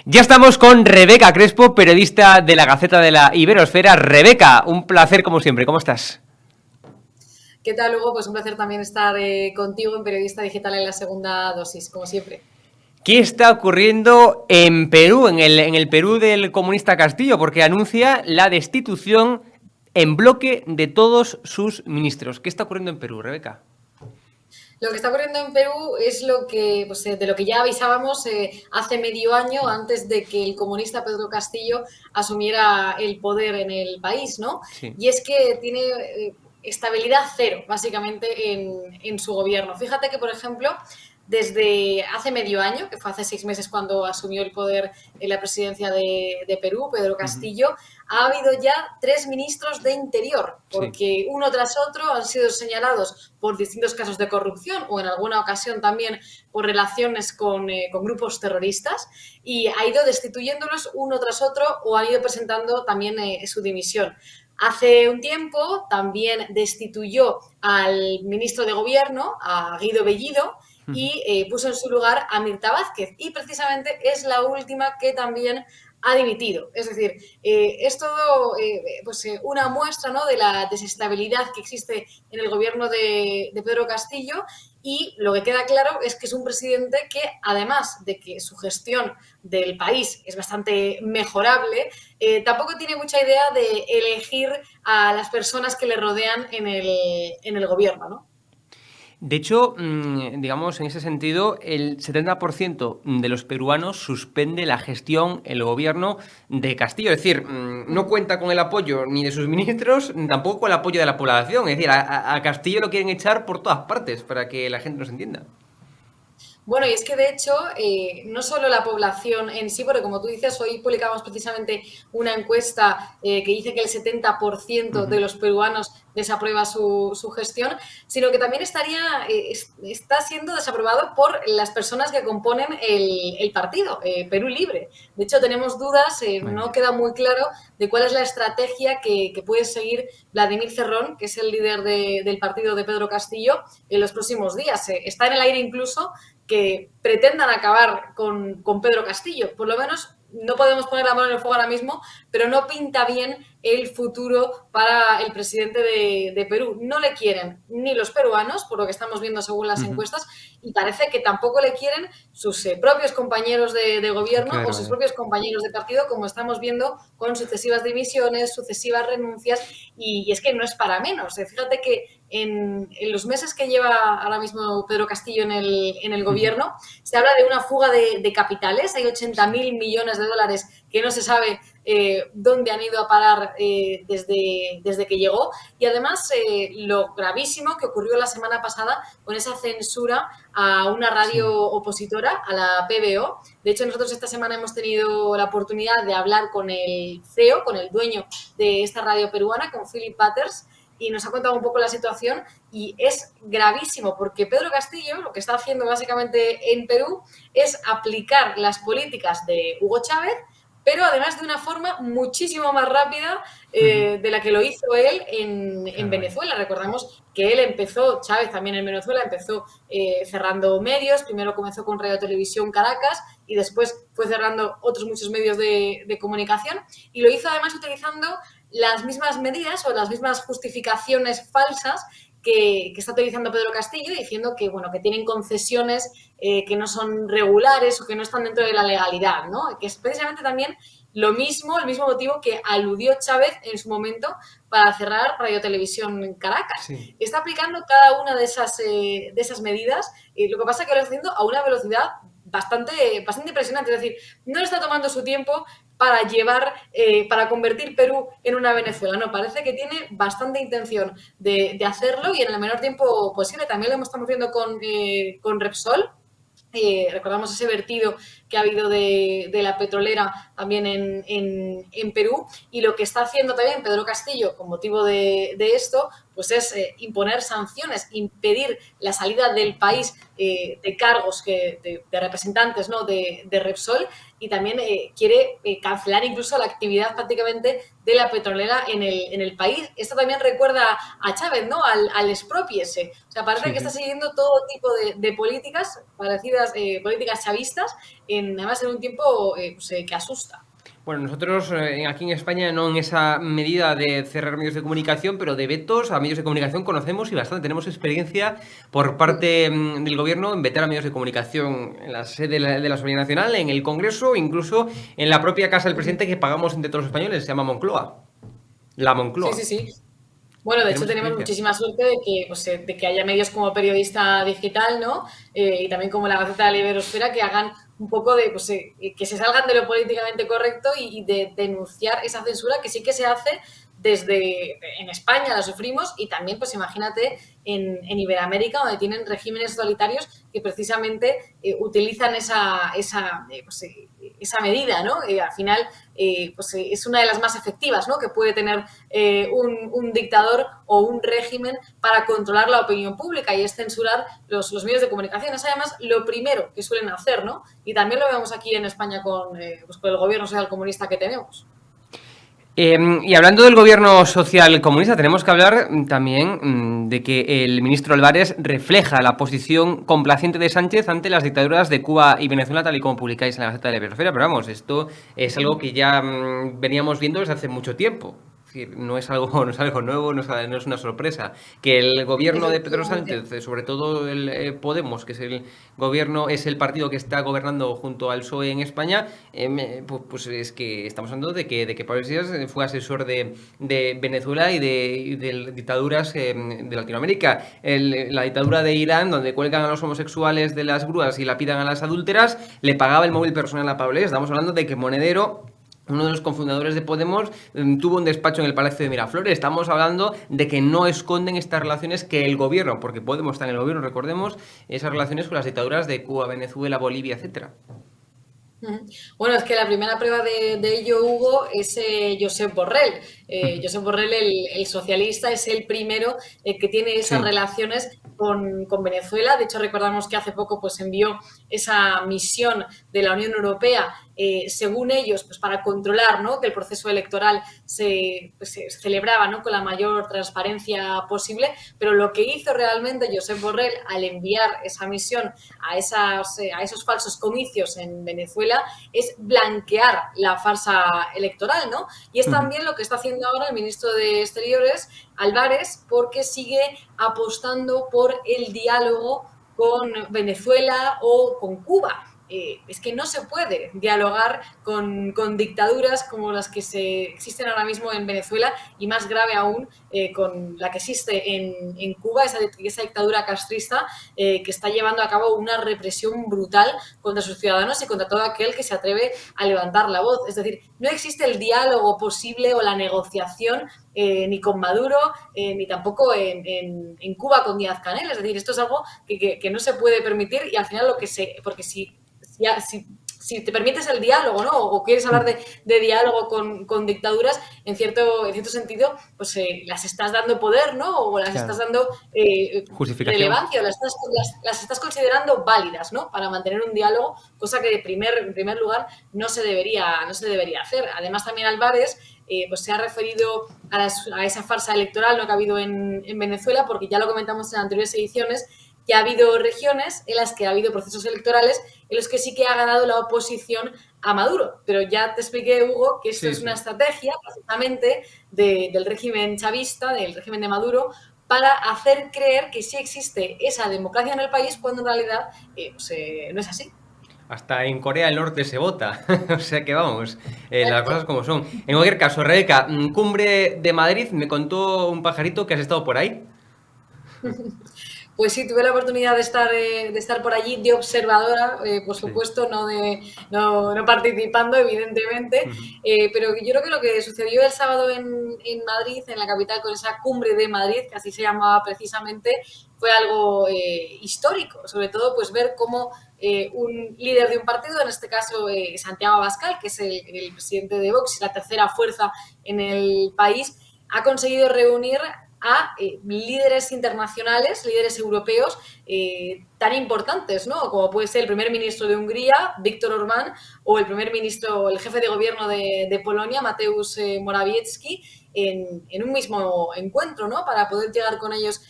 Ya estamos con Rebeca Crespo, periodista de la Gaceta de la Iberosfera. Rebeca, un placer como siempre. ¿Cómo estás? ¿Qué tal, Hugo? Pues un placer también estar contigo en Periodista Digital en la segunda dosis, como siempre. ¿Qué está ocurriendo en Perú, en el Perú del comunista Castillo? Porque anuncia la destitución en bloque de todos sus ministros. ¿Qué está ocurriendo en Perú, Rebeca? Lo que está ocurriendo en Perú es lo que, pues, de lo que ya avisábamos hace medio año, antes de que el comunista Pedro Castillo asumiera el poder en el país, ¿no? Sí. Y es que tiene estabilidad cero, básicamente, en su gobierno. Fíjate que, por ejemplo, desde hace medio año, que fue hace 6 meses cuando asumió el poder en la presidencia de Perú, Pedro Ujú. Castillo, ha habido ya 3 ministros de Interior, Sí. porque uno tras otro han sido señalados por distintos casos de corrupción o en alguna ocasión también por relaciones con grupos terroristas, y ha ido destituyéndolos uno tras otro o ha ido presentando también su dimisión. Hace un tiempo también destituyó al ministro de Gobierno, a Guido Bellido, Ujú. y puso en su lugar a Mirta Vázquez. Y precisamente es la última que también ha dimitido. Es decir, es todo una muestra, ¿no?, de la desestabilidad que existe en el gobierno de Pedro Castillo, y lo que queda claro es que es un presidente que, además de que su gestión del país es bastante mejorable, tampoco tiene mucha idea de elegir a las personas que le rodean en el gobierno, ¿no? De hecho, digamos, en ese sentido, el 70% de los peruanos suspende la gestión, el gobierno de Castillo. Es decir, no cuenta con el apoyo ni de sus ministros, ni tampoco con el apoyo de la población. Es decir, a Castillo lo quieren echar por todas partes para que la gente nos entienda. Bueno, y es que de hecho, no solo la población en sí, porque como tú dices, hoy publicamos precisamente una encuesta que dice que el 70% de Ujú. los peruanos desaprueba su gestión, sino que también está siendo desaprobado por las personas que componen el partido, Perú Libre. De hecho, tenemos dudas, Madre no mía. queda muy claro de cuál es la estrategia que puede seguir Vladimir Cerrón, que es el líder del partido de Pedro Castillo, en los próximos días. Está en el aire incluso que pretendan acabar con Pedro Castillo. Por lo menos no podemos poner la mano en el fuego ahora mismo, pero no pinta bien el futuro para el presidente de Perú. No le quieren ni los peruanos, por lo que estamos viendo según las Ujú. encuestas, y parece que tampoco le quieren sus propios compañeros de Qué gobierno o sus barbaridad. propios compañeros de partido, como estamos viendo con sucesivas dimisiones, sucesivas renuncias, y es que no es para menos. Fíjate que en los meses que lleva ahora mismo Pedro Castillo en el Ujú. gobierno, se habla de una fuga de capitales. Hay ochenta Sí. mil millones de dólares que no se sabe dónde han ido a parar desde que llegó. Y además, lo gravísimo que ocurrió la semana pasada con esa censura a una Sí. radio opositora, a la PBO. De hecho, nosotros esta semana hemos tenido la oportunidad de hablar con el CEO, con el dueño de esta radio peruana, con Philip Butters, y nos ha contado un poco la situación, y es gravísimo porque Pedro Castillo lo que está haciendo básicamente en Perú es aplicar las políticas de Hugo Chávez, pero además de una forma muchísimo más rápida Ujú. de la que lo hizo él Qué en barbaridad. Venezuela. Recordamos que él empezó, Chávez también en Venezuela, empezó cerrando medios. Primero comenzó con Radio Televisión Caracas y después fue cerrando otros muchos medios de comunicación, y lo hizo además utilizando las mismas medidas o las mismas justificaciones falsas que está utilizando Pedro Castillo, diciendo que, bueno, que tienen concesiones que no son regulares o que no están dentro de la legalidad, ¿no? Que es precisamente también lo mismo, el mismo motivo que aludió Chávez en su momento para cerrar Radio Televisión Caracas. Sí. Está aplicando cada una de esas medidas, lo que pasa es que lo está haciendo a una velocidad bastante impresionante. Es decir, no está tomando su tiempo para convertir Perú en una Venezuela. No, parece que tiene bastante intención de hacerlo, y en el menor tiempo posible. También lo estamos viendo con Repsol. Recordamos ese vertido que ha habido de la petrolera también en Perú, y lo que está haciendo también Pedro Castillo con motivo de esto, pues es imponer sanciones, impedir la salida del país de cargos de representantes, ¿no?, de Repsol, y también quiere cancelar incluso la actividad prácticamente de la petrolera en el país. Esto también recuerda a Chávez, ¿no? Al expropiese. O sea, parece Sí, que está sí. siguiendo todo tipo de políticas parecidas, políticas chavistas, además en un tiempo que asusta. Bueno, nosotros aquí en España no en esa medida de cerrar medios de comunicación, pero de vetos a medios de comunicación conocemos y bastante. Tenemos experiencia por parte del gobierno en vetar a medios de comunicación en la sede de la Asamblea Nacional, en el Congreso, incluso en la propia casa del presidente que pagamos entre todos los españoles, se llama Moncloa. La Sí, sí, Moncloa. sí. Bueno, de hecho Tenemos tenemos experiencia. muchísima suerte de que haya medios como Periodista Digital, ¿no? Y también como la Gaceta de la Iberosfera que hagan un poco que se salgan de lo políticamente correcto y de denunciar esa censura que sí que se hace en España, la sufrimos, y también, pues imagínate, en Iberoamérica, donde tienen regímenes totalitarios que precisamente utilizan esa medida, ¿no? Al final, es una de las más efectivas, ¿no? Que puede tener un dictador o un régimen para controlar la opinión pública, y es censurar los medios de comunicación. Es además lo primero que suelen hacer, ¿no? Y también lo vemos aquí en España con el gobierno social comunista que tenemos. Y hablando del gobierno social comunista, tenemos que hablar también de que el ministro Álvarez refleja la posición complaciente de Sánchez ante las dictaduras de Cuba y Venezuela, tal y como publicáis en la Gaceta de la Iberosfera. Pero vamos, esto es algo que ya veníamos viendo desde hace mucho tiempo. Es decir, no es algo, no es algo nuevo, no es una sorpresa. Que el gobierno de Pedro Efectivamente. Sánchez, sobre todo el Podemos, que es el gobierno, es el partido que está gobernando junto al PSOE en España, pues es que estamos hablando de que Pablo Iglesias fue asesor de Venezuela y de dictaduras de Latinoamérica. La dictadura de Irán, donde cuelgan a los homosexuales de las grúas y lapidan a las adúlteras, le pagaba el móvil personal a Pablo Iglesias. Estamos hablando de que Monedero, uno de los cofundadores de Podemos, tuvo un despacho en el Palacio de Miraflores. Estamos hablando de que no esconden estas relaciones que el gobierno, porque Podemos está en el gobierno, recordemos, esas relaciones con las dictaduras de Cuba, Venezuela, Bolivia, etcétera. Bueno, es que la primera prueba de ello, Hugo, es Josep Borrell. Josep Borrell, el socialista, es el primero que tiene esas Sí. relaciones con Venezuela. De hecho, recordamos que hace poco pues, envió esa misión de la Unión Europea, según ellos, pues, para controlar, ¿no?, que el proceso electoral se celebraba, ¿no?, con la mayor transparencia posible. Pero lo que hizo realmente Josep Borrell al enviar esa misión a esos falsos comicios en Venezuela es blanquear la farsa electoral, ¿no? Y es también lo que está haciendo ahora el ministro de Exteriores, Álvarez, porque sigue apostando por el diálogo con Venezuela o con Cuba. Es que no se puede dialogar con dictaduras como las que existen ahora mismo en Venezuela, y más grave aún con la que existe en Cuba, esa dictadura castrista que está llevando a cabo una represión brutal contra sus ciudadanos y contra todo aquel que se atreve a levantar la voz. Es decir, no existe el diálogo posible o la negociación ni con Maduro, ni tampoco en Cuba con Díaz-Canel. Es decir, esto es algo que no se puede permitir, y al final porque si te permites el diálogo, ¿no?, o quieres hablar de diálogo con dictaduras, en cierto sentido, pues las estás dando poder, ¿no?, o las estás Claro. dando Justificación. relevancia, o las estás considerando válidas, ¿no?, para mantener un diálogo, cosa que en primer lugar no se debería hacer. Además, también Álvarez pues se ha referido a esa farsa electoral, ¿no?, que ha habido en Venezuela, porque ya lo comentamos en anteriores ediciones, que ha habido regiones en las que ha habido procesos electorales en los que sí que ha ganado la oposición a Maduro. Pero ya te expliqué, Hugo, que esto Sí, es una sí. estrategia precisamente del régimen chavista, del régimen de Maduro, para hacer creer que sí existe esa democracia en el país, cuando en realidad no es así. Hasta en Corea del Norte se vota. O sea que vamos, las Exacto. cosas como son. En cualquier caso, Rebeca, Cumbre de Madrid, me contó un pajarito que has estado por ahí. Pues sí, tuve la oportunidad de estar por allí de observadora, por Sí. supuesto, no participando, evidentemente, pero yo creo que lo que sucedió el sábado en Madrid, en la capital, con esa cumbre de Madrid, que así se llamaba precisamente, fue algo histórico. Sobre todo, pues ver cómo un líder de un partido, en este caso Santiago Abascal, que es el presidente de Vox y la tercera fuerza en el país, ha conseguido reunir a líderes internacionales, líderes europeos tan importantes, ¿no? Como puede ser el primer ministro de Hungría, Viktor Orbán, o el primer ministro, el jefe de gobierno de Polonia, Mateusz Morawiecki, en un mismo encuentro, ¿no? Para poder llegar con ellos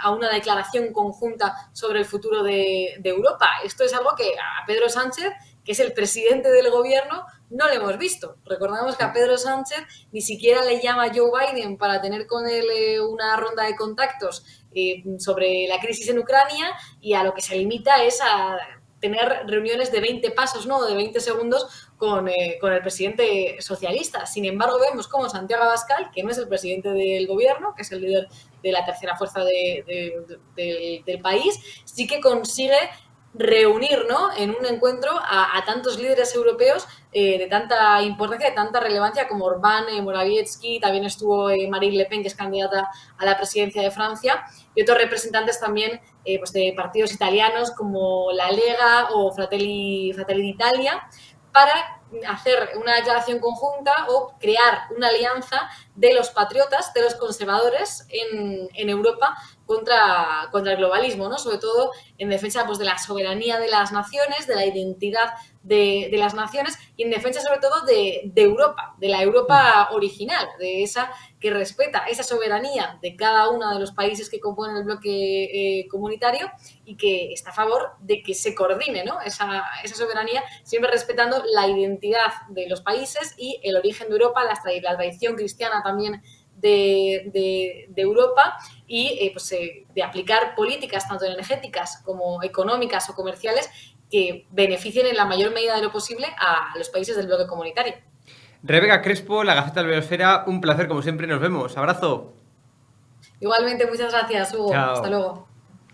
a una declaración conjunta sobre el futuro de Europa. Esto es algo que a Pedro Sánchez, que es el presidente del gobierno, no le hemos visto. Recordamos que a Pedro Sánchez ni siquiera le llama Joe Biden para tener con él una ronda de contactos sobre la crisis en Ucrania, y a lo que se limita es a tener reuniones de 20 pasos, ¿no? De 20 segundos con el presidente socialista. Sin embargo, vemos cómo Santiago Abascal, que no es el presidente del gobierno, que es el líder de la tercera fuerza del país, sí que consigue reunir, ¿no? En un encuentro a tantos líderes europeos de tanta importancia, de tanta relevancia como Orbán, Morawiecki, también estuvo Marine Le Pen, que es candidata a la presidencia de Francia, y otros representantes también pues de partidos italianos como la Lega o Fratelli d'Italia, para hacer una declaración conjunta o crear una alianza de los patriotas, de los conservadores en Europa contra el globalismo, ¿no? Sobre todo en defensa pues, de la soberanía de las naciones, de la identidad de las naciones, y en defensa sobre todo de Europa, de la Europa original, de esa que respeta esa soberanía de cada uno de los países que componen el bloque comunitario, y que está a favor de que se coordine, ¿no? esa soberanía, siempre respetando la identidad de los países y el origen de Europa, la tradición cristiana también de Europa, y pues, de aplicar políticas tanto energéticas como económicas o comerciales que beneficien en la mayor medida de lo posible a los países del bloque comunitario. Rebeca Crespo, La Gaceta de la Biosfera, un placer como siempre, nos vemos. Abrazo. Igualmente, muchas gracias, Hugo. Hasta Chao. luego.